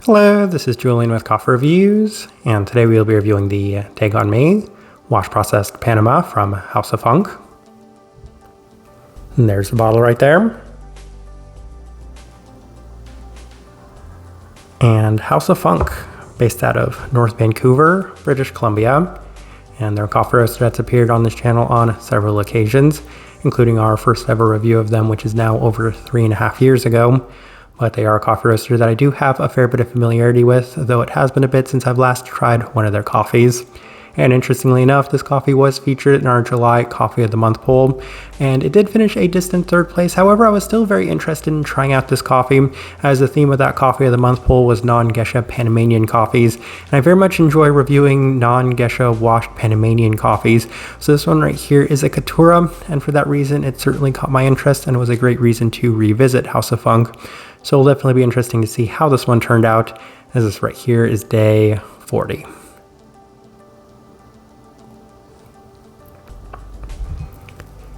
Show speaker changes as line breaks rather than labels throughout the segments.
Hello, this is Julian with Coffee Reviews, and today we'll be reviewing the Take On Me Wash Processed Panama from House of Funk. And there's the bottle right there. And House of Funk, based out of North Vancouver, British Columbia. And they're a coffee roaster that's appeared on this channel on several occasions, including our first ever review of them, which is now over 3.5 years ago. But they are a coffee roaster that I do have a fair bit of familiarity with, though it has been a bit since I've last tried one of their coffees. And interestingly enough, this coffee was featured in our July Coffee of the Month poll, and it did finish a distant third place. However, I was still very interested in trying out this coffee, as the theme of that Coffee of the Month poll was non-geisha Panamanian coffees, and I very much enjoy reviewing non-geisha washed Panamanian coffees. So this one right here is a Caturra, and for that reason, it certainly caught my interest and was a great reason to revisit House of Funk. So it'll definitely be interesting to see how this one turned out, as this right here is day 40.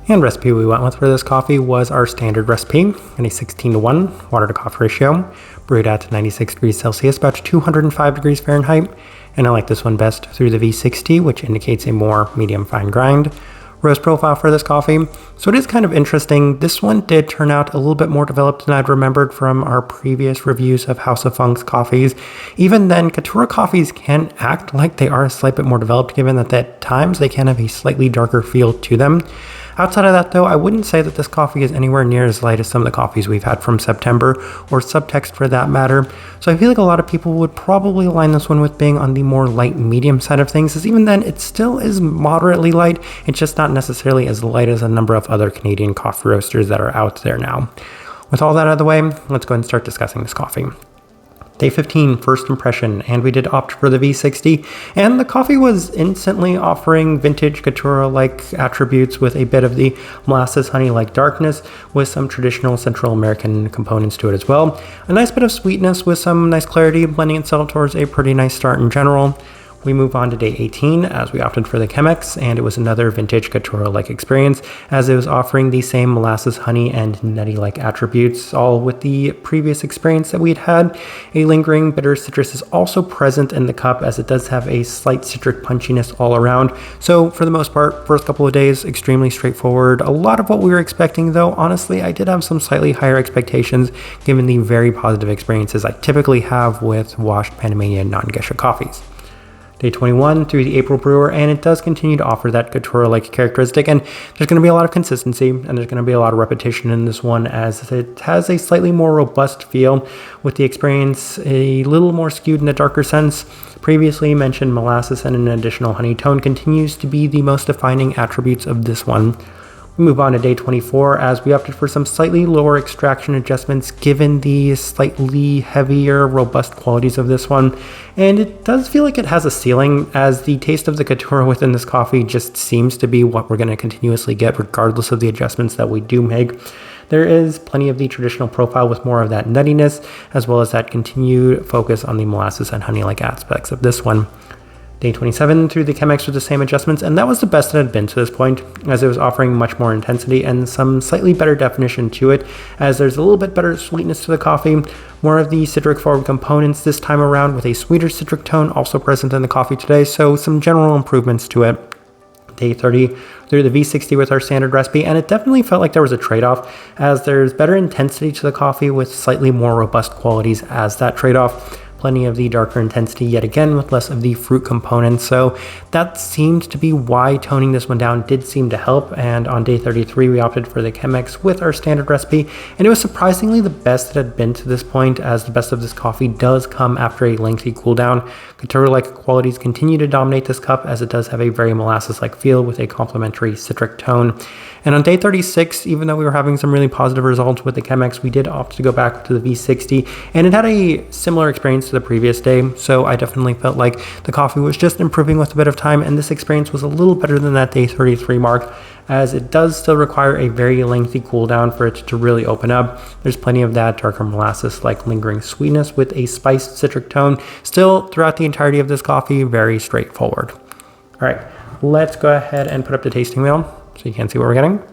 And recipe we went with for this coffee was our standard recipe in a 16:1 water to coffee ratio, brewed at 96 degrees Celsius, about 205 degrees Fahrenheit. And I like this one best through the V60, which indicates a more medium fine grind roast profile for this coffee. So it is kind of interesting. This one did turn out a little bit more developed than I'd remembered from our previous reviews of House of Funk's coffees. Even then, Caturra coffees can act like they are a slight bit more developed, given that at times they can have a slightly darker feel to them. Outside of that though, I wouldn't say that this coffee is anywhere near as light as some of the coffees we've had from September, or Subtext for that matter. So I feel like a lot of people would probably align this one with being on the more light medium side of things, as even then it still is moderately light. It's just not necessarily as light as a number of other Canadian coffee roasters that are out there now. With all that out of the way, let's go ahead and start discussing this coffee. Day 15, first impression, and we did opt for the V60, and the coffee was instantly offering vintage Caturra-like attributes with a bit of the molasses honey-like darkness with some traditional Central American components to it as well. A nice bit of sweetness with some nice clarity, blending itself towards a pretty nice start in general. We move on to day 18 as we opted for the Chemex, and it was another vintage Caturra-like experience as it was offering the same molasses, honey, and nutty-like attributes, all with the previous experience that we'd had. A lingering bitter citrus is also present in the cup, as it does have a slight citric punchiness all around. So for the most part, first couple of days, extremely straightforward. A lot of what we were expecting though, honestly, I did have some slightly higher expectations given the very positive experiences I typically have with washed Panamanian non-geisha coffees. Day 21 through the April brewer, and it does continue to offer that Caturra-like characteristic, and there's going to be a lot of consistency, and there's going to be a lot of repetition in this one, as it has a slightly more robust feel, with the experience a little more skewed in a darker sense. Previously mentioned molasses and an additional honey tone continues to be the most defining attributes of this one. We move on to day 24 as we opted for some slightly lower extraction adjustments given the slightly heavier, robust qualities of this one. And it does feel like it has a ceiling, as the taste of the Caturra within this coffee just seems to be what we're going to continuously get regardless of the adjustments that we do make. There is plenty of the traditional profile with more of that nuttiness, as well as that continued focus on the molasses and honey-like aspects of this one. Day 27 through the Chemex with the same adjustments, and that was the best it had been to this point, as it was offering much more intensity and some slightly better definition to it, as there's a little bit better sweetness to the coffee, more of the citric forward components this time around with a sweeter citric tone also present in the coffee today, so some general improvements to it. Day 30 through the V60 with our standard recipe, and it definitely felt like there was a trade-off, as there's better intensity to the coffee with slightly more robust qualities as that trade-off. Plenty of the darker intensity yet again with less of the fruit components, so that seemed to be why toning this one down did seem to help. And on day 33 we opted for the Chemex with our standard recipe, and it was surprisingly the best it had been to this point, as the best of this coffee does come after a lengthy cool down. Caturra-like qualities continue to dominate this cup, as it does have a very molasses-like feel with a complementary citric tone. And on day 36, even though we were having some really positive results with the Chemex, we did opt to go back to the V60, and it had a similar experience to the previous day, so I definitely felt like the coffee was just improving with a bit of time, and this experience was a little better than that day 33 mark, as it does still require a very lengthy cool down for it to really open up. There's plenty of that darker molasses-like lingering sweetness with a spiced citric tone, still throughout the entirety of this coffee, very straightforward. All right, let's go ahead and put up the tasting wheel so you can see what we're getting.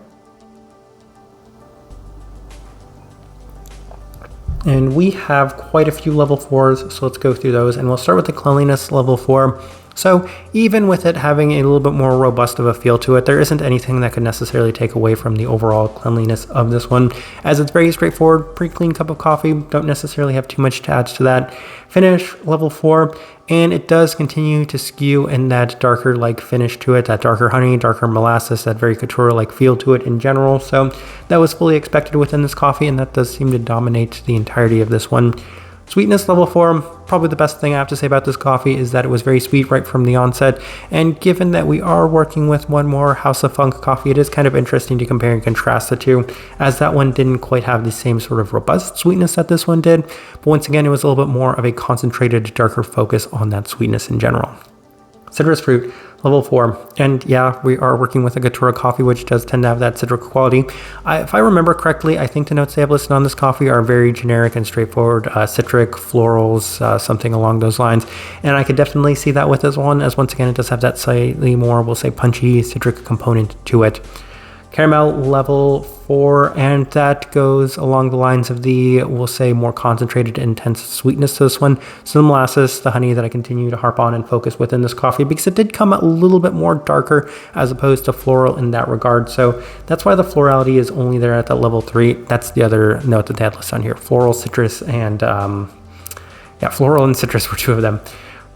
And we have quite a few level 4s, so let's go through those. And we'll start with the cleanliness level 4. So even with it having a little bit more robust of a feel to it, there isn't anything that could necessarily take away from the overall cleanliness of this one, as it's very straightforward, pretty clean cup of coffee. Don't necessarily have too much to add to that. Finish level 4, and it does continue to skew in that darker like finish to it, that darker honey, darker molasses, that very couture like feel to it in general. So that was fully expected within this coffee, and that does seem to dominate the entirety of this one. Sweetness level 4, probably the best thing I have to say about this coffee is that it was very sweet right from the onset, and given that we are working with one more House of Funk coffee, it is kind of interesting to compare and contrast the two, as that one didn't quite have the same sort of robust sweetness that this one did, but once again it was a little bit more of a concentrated, darker focus on that sweetness in general. Citrus fruit, level 4, and yeah, we are working with a Caturra coffee, which does tend to have that citric quality. If I remember correctly, I think the notes they have listed on this coffee are very generic and straightforward, citric, florals, something along those lines, and I could definitely see that with this one, as once again it does have that slightly more, we'll say, punchy citric component to it. Caramel level 4, and that goes along the lines of the, we'll say, more concentrated, intense sweetness to this one. So the molasses, the honey that I continue to harp on and focus within this coffee, because it did come a little bit more darker as opposed to floral in that regard. So that's why the florality is only there at that level 3. That's the other note that they had listed on here. Floral, citrus, and floral and citrus were 2 of them.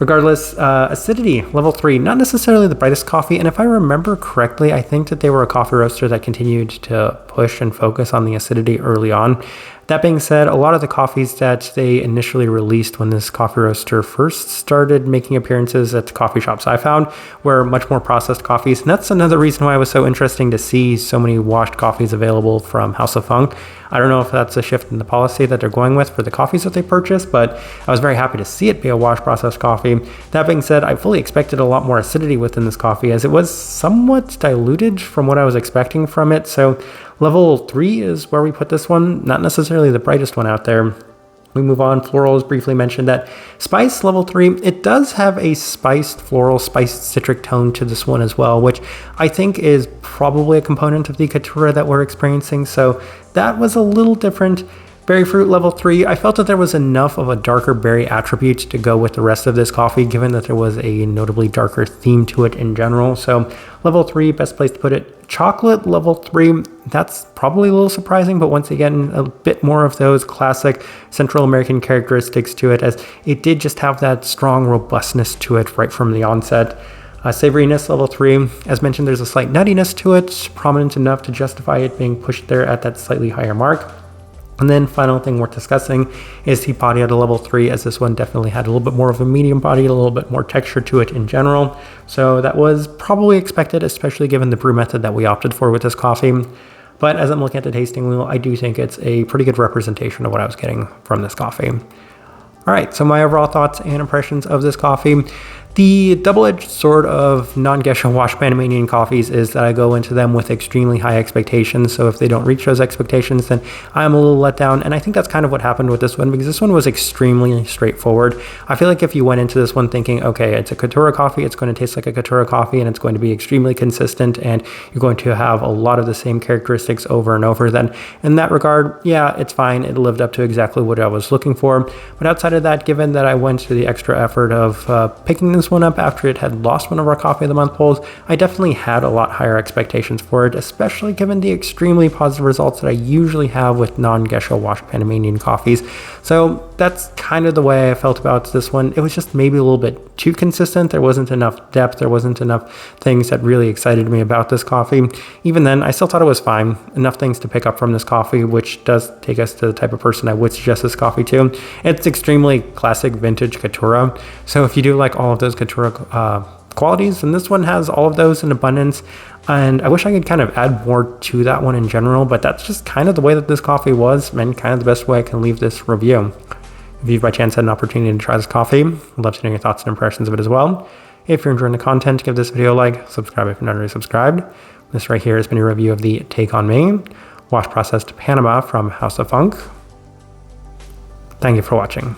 Regardless, acidity, level 3, not necessarily the brightest coffee, and if I remember correctly, I think that they were a coffee roaster that continued to push and focus on the acidity early on. That being said, a lot of the coffees that they initially released when this coffee roaster first started making appearances at the coffee shops I found were much more processed coffees, and that's another reason why it was so interesting to see so many washed coffees available from House of Funk. I don't know if that's a shift in the policy that they're going with for the coffees that they purchase, but I was very happy to see it be a wash processed coffee. That being said, I fully expected a lot more acidity within this coffee, as it was somewhat diluted from what I was expecting from it. So level 3 is where we put this one, not necessarily the brightest one out there. We move on. Florals, briefly mentioned that. Spice, level 3, it does have a spiced floral, spiced citric tone to this one as well, which I think is probably a component of the Caturra that we're experiencing. So that was a little different. Berry fruit, level 3, I felt that there was enough of a darker berry attribute to go with the rest of this coffee, given that there was a notably darker theme to it in general. So level 3, best place to put it. Chocolate, level 3, that's probably a little surprising, but once again, a bit more of those classic Central American characteristics to it, as it did just have that strong robustness to it right from the onset. Savoriness, level 3, as mentioned, there's a slight nuttiness to it, prominent enough to justify it being pushed there at that slightly higher mark. And then final thing worth discussing is the body at a level 3, as this one definitely had a little bit more of a medium body, a little bit more texture to it in general. So that was probably expected, especially given the brew method that we opted for with this coffee. But as I'm looking at the tasting wheel, I do think it's a pretty good representation of what I was getting from this coffee. All right, so my overall thoughts and impressions of this coffee. The double-edged sword of non-Gesha wash Panamanian coffees is that I go into them with extremely high expectations, so if they don't reach those expectations, then I'm a little let down, and I think that's kind of what happened with this one, because this one was extremely straightforward. I feel like if you went into this one thinking, okay, it's a Caturra coffee, it's going to taste like a Caturra coffee, and it's going to be extremely consistent, and you're going to have a lot of the same characteristics over and over, then in that regard, yeah, it's fine. It lived up to exactly what I was looking for. But outside of that, given that I went to the extra effort of picking this one up after it had lost one of our Coffee of the Month polls, I definitely had a lot higher expectations for it, especially given the extremely positive results that I usually have with non-Gesha wash Panamanian coffees. So that's kind of the way I felt about this one. It was just maybe a little bit too consistent. There wasn't enough depth. There wasn't enough things that really excited me about this coffee. Even then, I still thought it was fine. Enough things to pick up from this coffee, which does take us to the type of person I would suggest this coffee to. It's extremely classic vintage Caturra. So if you do like all of those Caturra qualities, and this one has all of those in abundance, and I wish I could kind of add more to that one in general, but that's just kind of the way that this coffee was, and kind of the best way I can leave this review. If you've by chance had an opportunity to try this coffee, I'd love to know your thoughts and impressions of it as well. If you're enjoying the content, give this video a like, subscribe if you're not already subscribed. This right here has been a review of the Take On Me Wash Processed Panama from House of Funk. Thank you for watching.